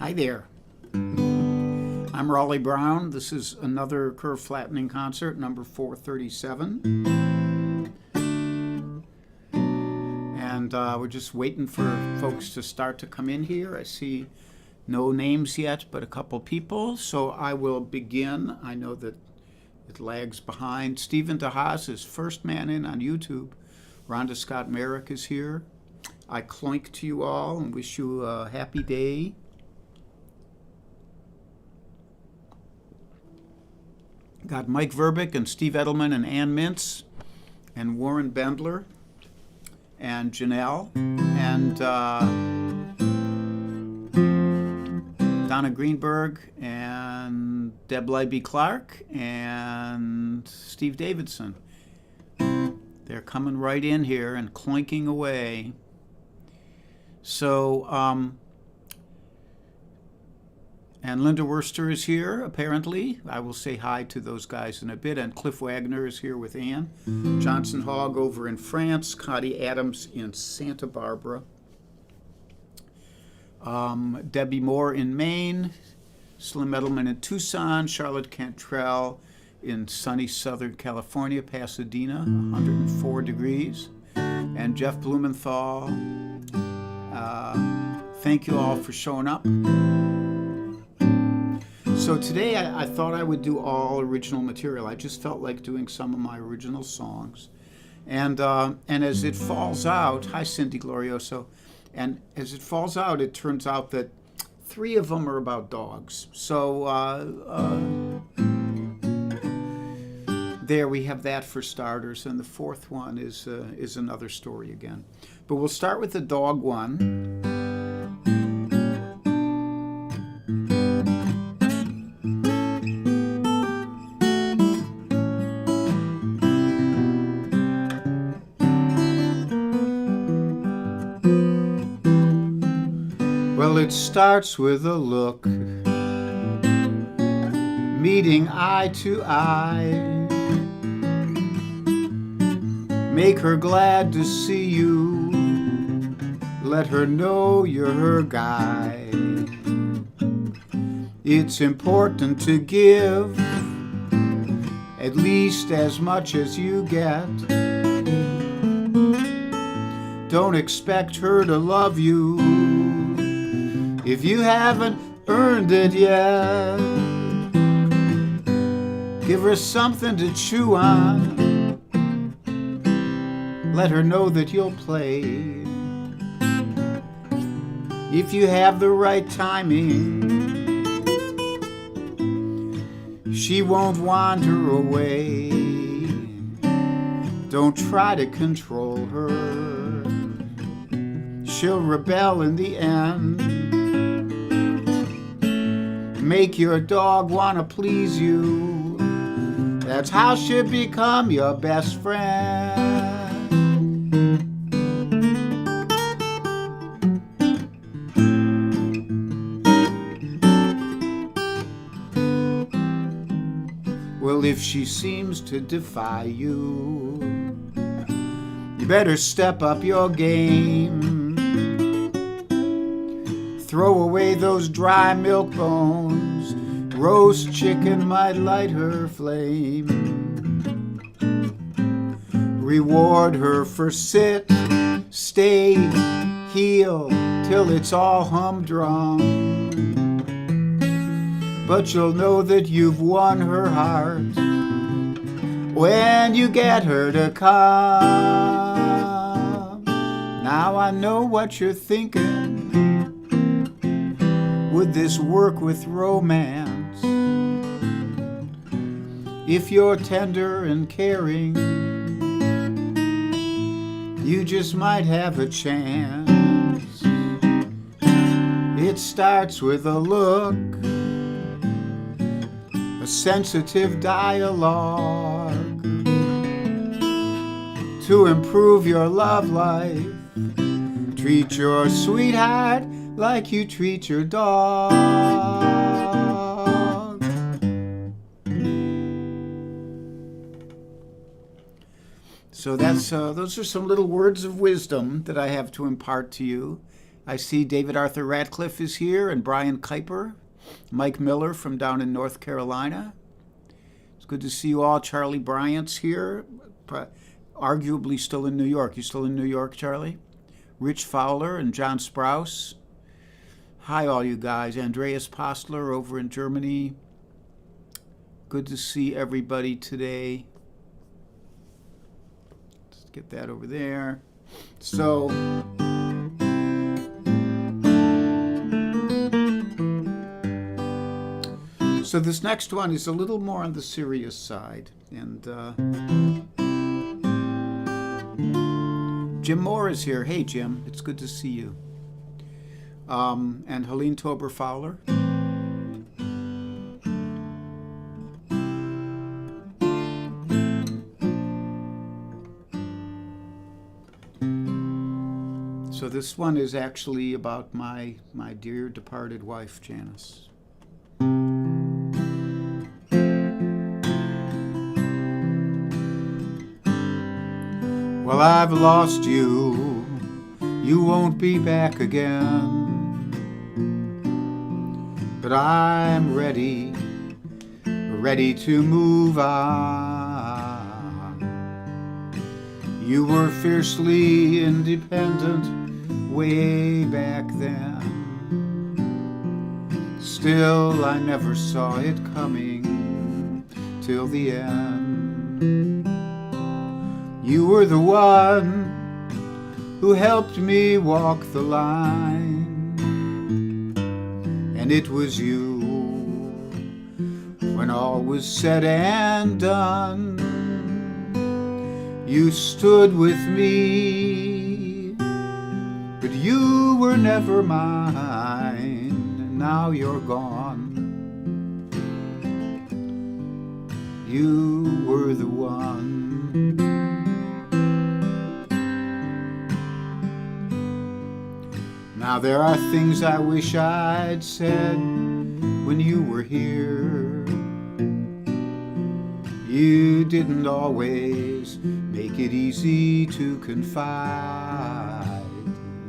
Hi there. I'm Raleigh Brown. This is another curve flattening concert, number 437. And we're just waiting for folks to start to come in here. I see no names yet, but a couple people. So I will begin. I know that it lags behind. Stephen DeHaas is first man in on YouTube. Rhonda Scott Merrick is here. I clink to you all and wish you a happy day. Got Mike Verbeek and Steve Edelman and Ann Mintz and Warren Bendler and Janelle and Donna Greenberg and Deb Leiby Clark and Steve Davidson. They're coming right in here and clinking away. So, and Linda Worster is here, apparently. I will say hi to those guys in a bit. And Cliff Wagner is here with Ann. Johnson Hogg over in France. Connie Adams in Santa Barbara. Debbie Moore in Maine. Slim Edelman in Tucson. Charlotte Cantrell in sunny Southern California, Pasadena, 104 degrees. And Jeff Blumenthal. Thank you all for showing up. So today I thought I would do all original material. I just felt like doing some of my original songs. And as it falls out, hi Cindy Glorioso, and as it falls out, it turns out that 3 of them are about dogs. So there we have that for starters, and the 4th one is another story again. But we'll start with the dog one. Well, it starts with a look, meeting eye to eye. Make her glad to see you, let her know you're her guy. It's important to give at least as much as you get. Don't expect her to love you if you haven't earned it yet. Give her something to chew on. Let her know that you'll play. If you have the right timing, she won't wander away. Don't try to control her. She'll rebel in the end. Make your dog want to please you. That's how she'll become your best friend. Well, if she seems to defy you, you better step up your game. Throw away those dry milk bones. Roast chicken might light her flame. Reward her for sit, stay, heel, till it's all humdrum. But you'll know that you've won her heart when you get her to come. Now I know what you're thinking. Would this work with romance? If you're tender and caring, you just might have a chance. It starts with a look, a sensitive dialogue to improve your love life. Treat your sweetheart like you treat your dog. So that's those are some little words of wisdom that I have to impart to you. I see David Arthur Radcliffe is here, and Brian Kuiper, Mike Miller from down in North Carolina. It's good to see you all. Charlie Bryant's here, arguably still in New York. You still in New York, Charlie? Rich Fowler and John Sprouse. Hi, all you guys. Andreas Postler over in Germany. Good to see everybody today. Let's get that over there. So this next one is a little more on the serious side. And Jim Moore is here. Hey, Jim. It's good to see you. And Helene Tober Fowler. So this one is actually about my dear departed wife, Janice. Well, I've lost you, you won't be back again. But I'm ready to move on. You were fiercely independent way back then. Still, I never saw it coming till the end. You were the one who helped me walk the line, and it was you when all was said and done. You stood with me, but you were never mine, and now you're gone. You were the one. Now there are things I wish I'd said when you were here. You didn't always make it easy to confide.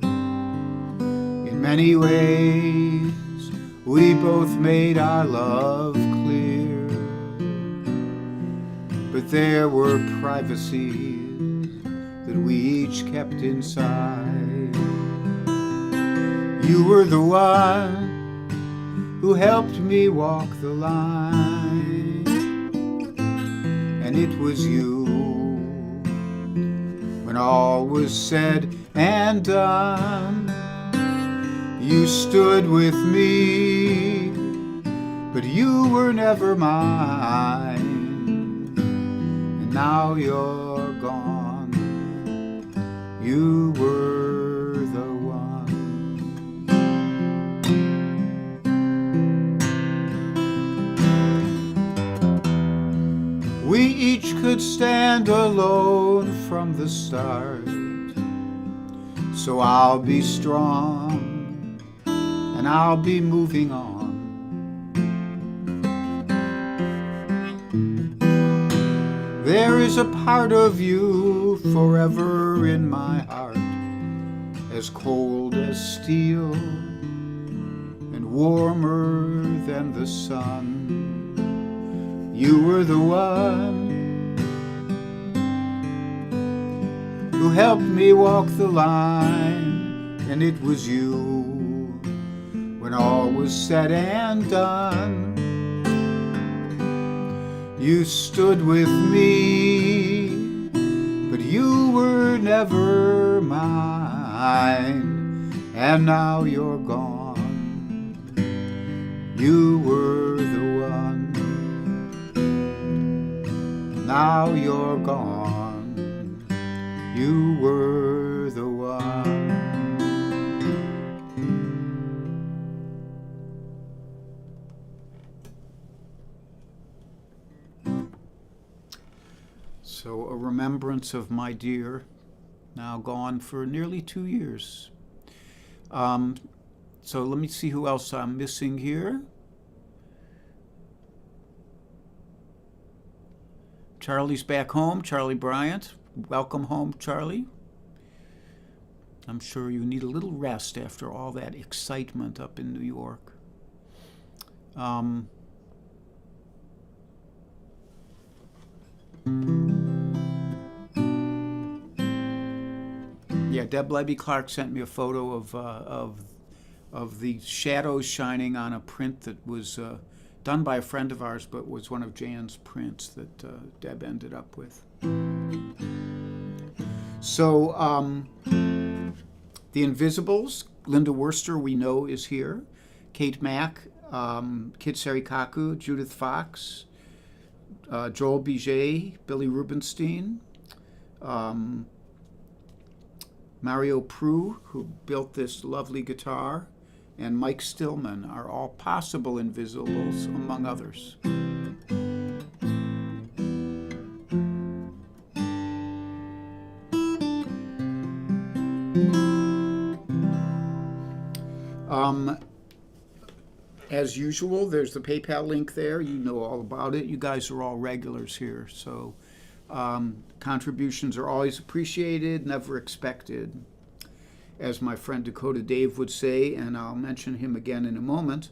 In many ways, we both made our love clear, but there were privacies that we each kept inside. You were the one who helped me walk the line, and it was you when all was said and done. You stood with me, but you were never mine, and now you're gone. You were the one. We each could stand alone from the start, so I'll be strong and I'll be moving on. There is a part of you forever in my heart, as cold as steel and warmer than the sun. You were the one who helped me walk the line, and it was you when all was said and done. You stood with me, but you were never mine, and now you're gone. You were the one. Now you're gone. You were the one. So a remembrance of my dear, now gone for nearly 2 years. So let me see who else I'm missing here. Charlie's back home, Charlie Bryant. Welcome home, Charlie. I'm sure you need a little rest after all that excitement up in New York. Yeah, Deb Levy Clark sent me a photo of the shadows shining on a print that was done by a friend of ours, but was one of Jan's prints that Deb ended up with. So, the Invisibles, Linda Worcester, we know, is here. Kate Mack, Kit Serikaku, Judith Fox, Joel Biget, Billy Rubenstein, Mario Prue, who built this lovely guitar, and Mike Stillman are all possible Invisibles, among others. As usual, there's the PayPal link there. You know all about it. You guys are all regulars here, so contributions are always appreciated, never expected. As my friend Dakota Dave would say, and I'll mention him again in a moment.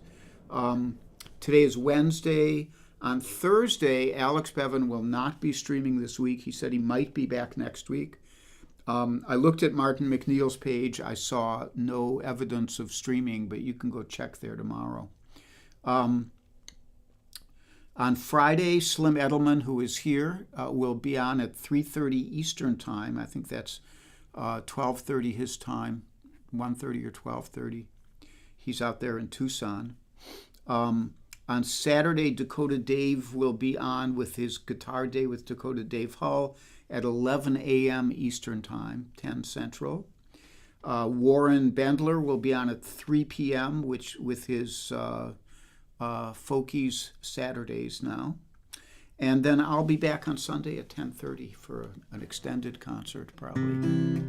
Today is Wednesday. On Thursday, Alex Bevan will not be streaming this week. He said he might be back next week. I looked at Martin McNeil's page. I saw no evidence of streaming, but you can go check there tomorrow. On Friday, Slim Edelman, who is here, will be on at 3:30 Eastern Time. I think that's 12:30 his time, 1:30 or 12:30. He's out there in Tucson. On Saturday, Dakota Dave will be on with his Guitar Day with Dakota Dave Hull at 11 a.m. Eastern Time, 10 Central. Warren Bendler will be on at 3 p.m., which with his Folkies Saturdays now. And then I'll be back on Sunday at 10:30 for an extended concert, probably.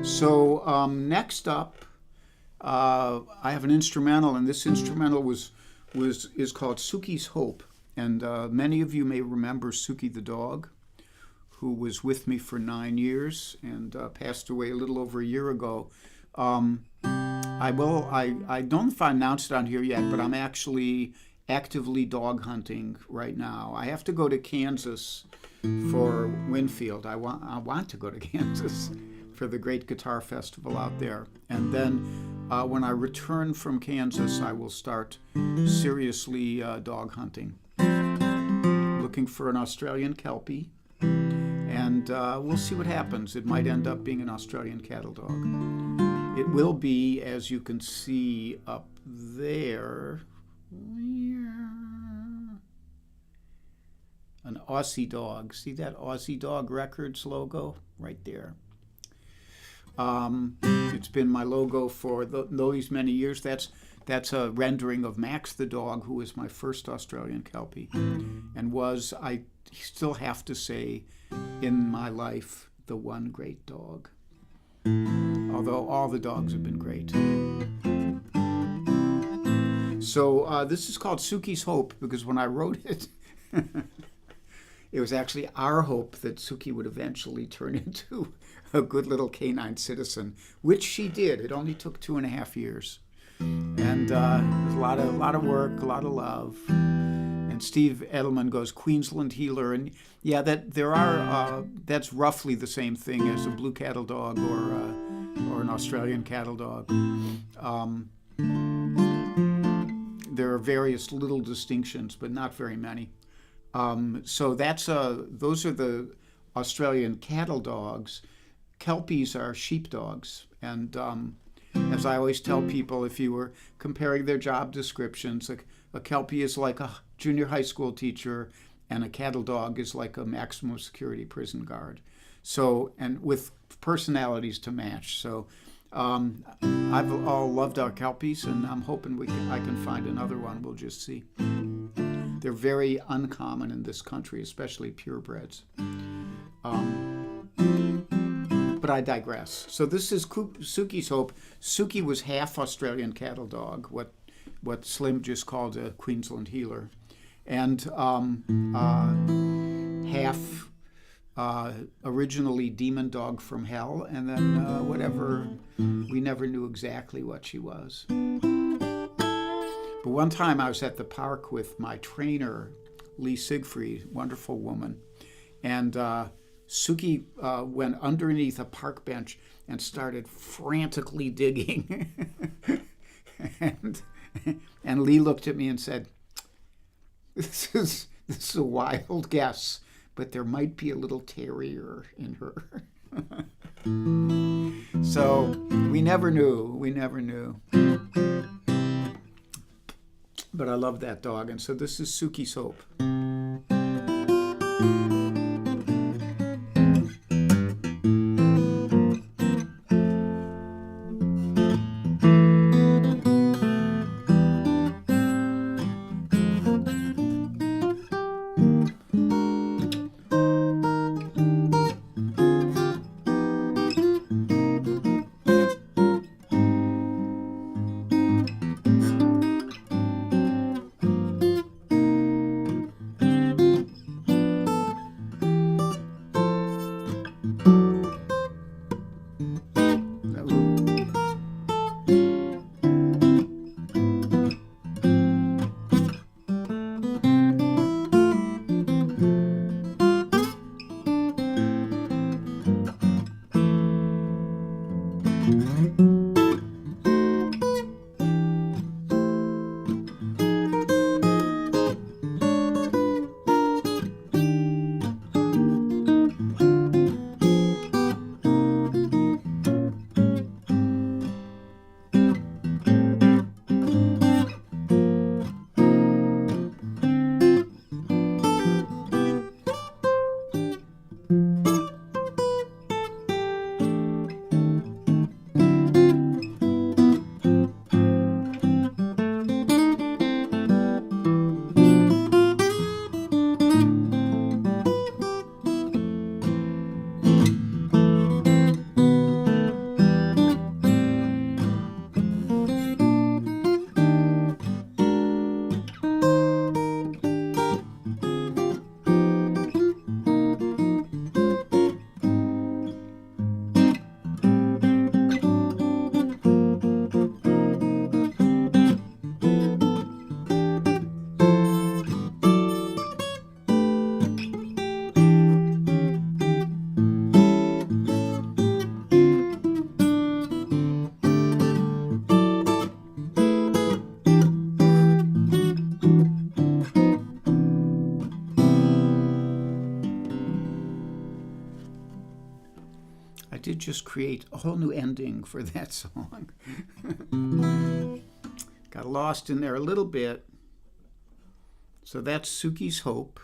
So next up, I have an instrumental, and this instrumental is called Suki's Hope. And many of you may remember Suki the dog, who was with me for 9 years and passed away a little over a year ago. I don't know if I announced it on here yet, but I'm actually actively dog hunting right now. I have to go to Kansas for Winfield. I want to go to Kansas for the great guitar festival out there. And then when I return from Kansas, I will start seriously dog hunting. Looking for an Australian Kelpie, and we'll see what happens. It might end up being an Australian cattle dog. It will be, as you can see up there, an Aussie dog. See that Aussie Dog Records logo right there? It's been my logo for those many years. That's a rendering of Max the dog, who was my first Australian Kelpie, and was, I still have to say, in my life, the one great dog. Although all the dogs have been great. So this is called Suki's Hope, because when I wrote it, it was actually our hope that Suki would eventually turn into a good little canine citizen, which she did. It only took 2.5 years. And there's a lot of work, a lot of love. And Steve Edelman goes Queensland Heeler, and yeah, that's roughly the same thing as a blue cattle dog or an Australian cattle dog. There are various little distinctions, but not very many. So those are the Australian cattle dogs. Kelpies are sheepdogs, and as I always tell people, if you were comparing their job descriptions, a Kelpie is like a junior high school teacher, and a cattle dog is like a maximum security prison guard. So, and with personalities to match. So, I've all loved our Kelpies, and I'm hoping I can find another one. We'll just see. They're very uncommon in this country, especially purebreds. but I digress. So this is Suki's Hope. Suki was half Australian cattle dog, what Slim just called a Queensland heeler, and half originally demon dog from hell, and then whatever, we never knew exactly what she was. But one time I was at the park with my trainer, Lee Siegfried, wonderful woman, and Suki went underneath a park bench and started frantically digging. and Lee looked at me and said, this is a wild guess, but there might be a little terrier in her. So we never knew. But I love that dog, and so this is Suki's Hope. I did just create a whole new ending for that song. Got lost in there a little bit. So that's Suki's Hope.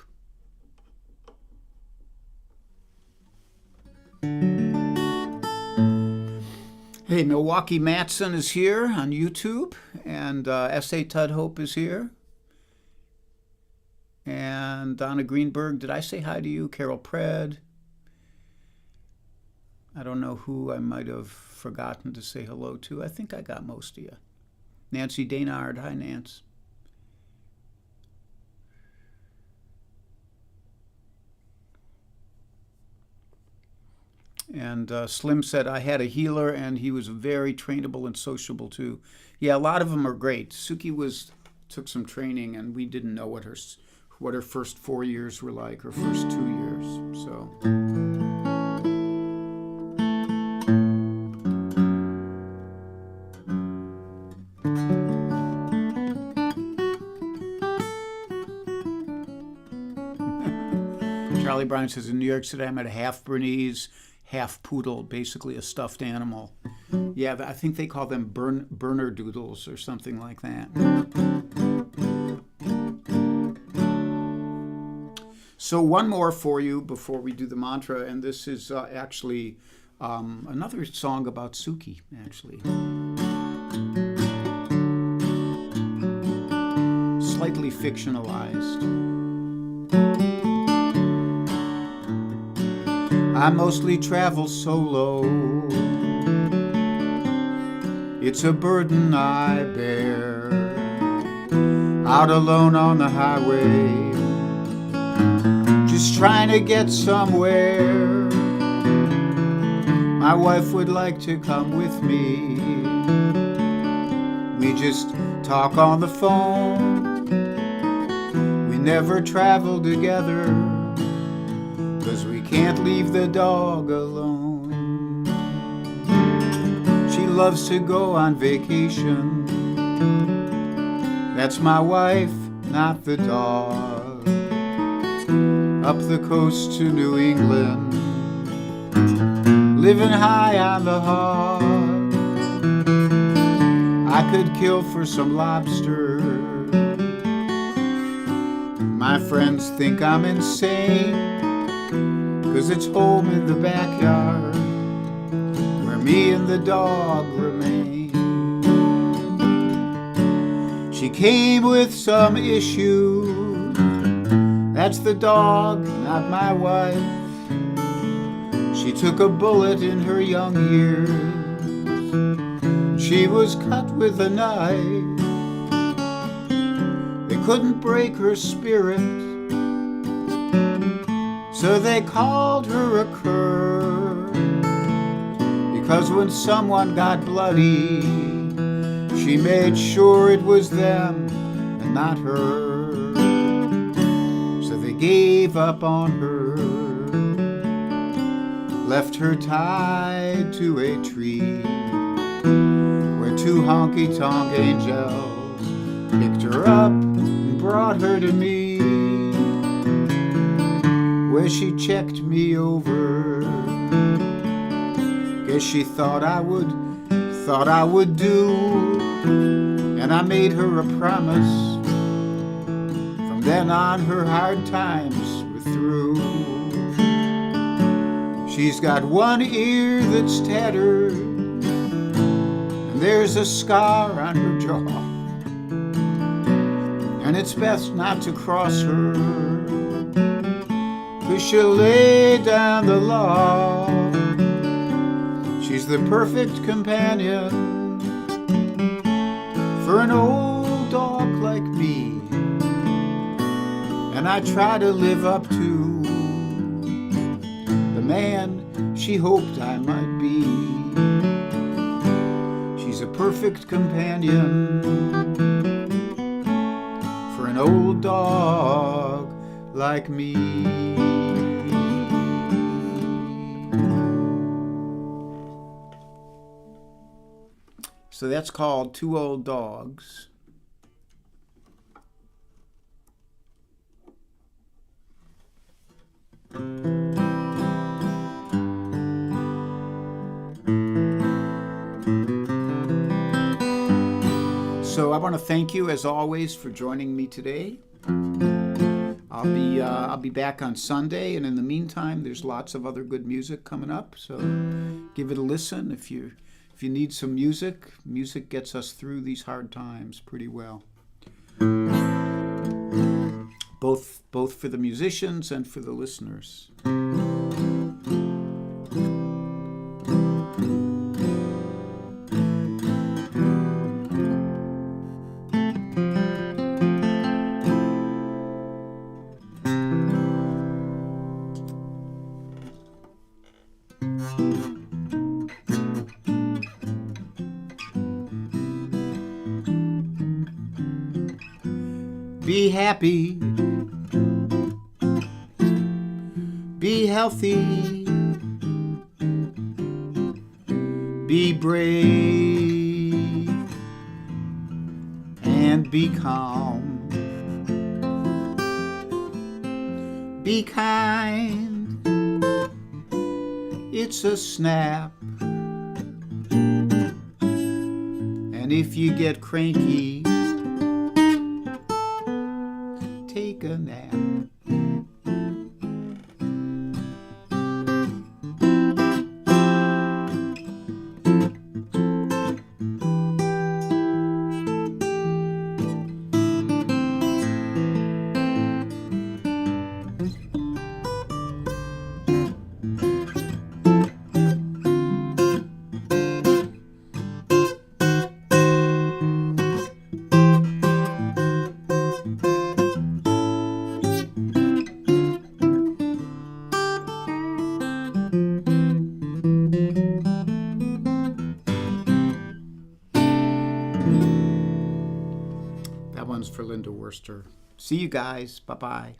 Hey, Milwaukee Matson is here on YouTube, and S.A. Tudhope is here. And Donna Greenberg, did I say hi to you? Carol Pred. I don't know who I might have forgotten to say hello to. I think I got most of you. Nancy Daynard, hi Nance. And Slim said, I had a healer and he was very trainable and sociable too. Yeah, a lot of them are great. Suki took some training, and we didn't know what her first 4 years were like, her first 2 years. So. Charlie Brown says, in New York City, I met a half Bernese, half poodle, basically a stuffed animal. Yeah, I think they call them burner doodles or something like that. So one more for you before we do the mantra, and this is actually another song about Suki, actually. Slightly fictionalized. I mostly travel solo. It's a burden I bear, out alone on the highway, just trying to get somewhere. My wife would like to come with me. We just talk on the phone. We never travel together, 'cause we can't leave the dog alone. She loves to go on vacation. That's my wife, not the dog. Up the coast to New England, living high on the hog. I could kill for some lobster. My friends think I'm insane, 'cause it's home in the backyard where me and the dog remain. She came with some issues. That's the dog, not my wife. She took a bullet in her young years. She was cut with a knife. They couldn't break her spirit, so they called her a cur. Because when someone got bloody, she made sure it was them and not her. So they gave up on her, left her tied to a tree, where two honky-tonk angels picked her up and brought her to me, where she checked me over. Guess she thought I would do, and I made her a promise. From then on, her hard times were through. She's got one ear that's tattered, and there's a scar on her jaw, and it's best not to cross her, 'cause she'll lay down the law. She's the perfect companion for an old dog like me, and I try to live up to the man she hoped I might be. She's a perfect companion for an old dog like me. So that's called Two Old Dogs. So I want to thank you, as always, for joining me today. I'll be back on Sunday, and in the meantime, there's lots of other good music coming up. So give it a listen if you need some music. Music gets us through these hard times pretty well. Both for the musicians and for the listeners. Be happy, be healthy, be brave, and be calm. Be kind, it's a snap. And if you get cranky, take a nap. That one's for Linda Worster. See you guys. Bye-bye.